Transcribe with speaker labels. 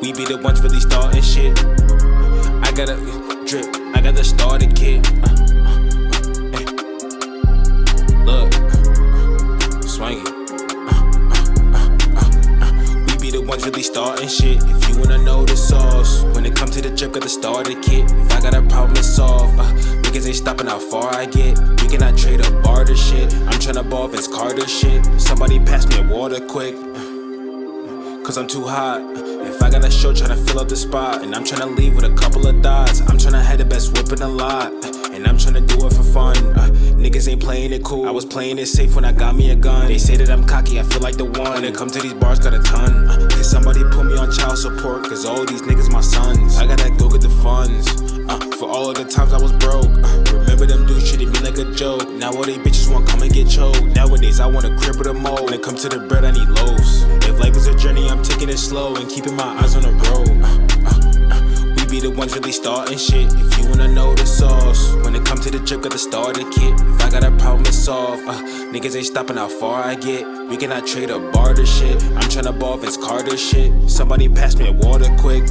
Speaker 1: We be the ones really starting shit. I got a drip, I got the starter kit. Look, Swanky. We be the ones really starting shit. If you wanna know the sauce, when it comes to the drip, got the starter kit. If I got a problem, it's solved. Niggas ain't stopping how far I get. We cannot trade or barter shit. I'm tryna ball Vince Carter shit. Somebody pass me a water quick, cause I'm too hot. If I got a show, tryna fill up the spot. And I'm tryna leave with a couple of dots. I'm tryna have the best whip in the lot, and I'm tryna do it for fun. Niggas ain't playing it cool. I was playing it safe when I got me a gun. They say that I'm cocky, I feel like the one. When it comes to these bars, got a ton. Cause somebody put me on child support, cause all these niggas my sons. I gotta go get the funds, for all of the times I was broke. Remember them dudes treated me like a joke. Now all they bitches want come and get choked. Nowadays I want a crib with a mold. When it comes to the bread, I need loaves. If life is a journey, I'm taking it slow and keeping my eyes on the road. We be the ones really starting shit. If you wanna know the sauce, when it comes to the drip, got the starter kit. If I got a problem, it's solved. Niggas ain't stopping how far I get. We cannot trade or barter shit. I'm tryna ball Vince Carter shit. Somebody pass me a water quick.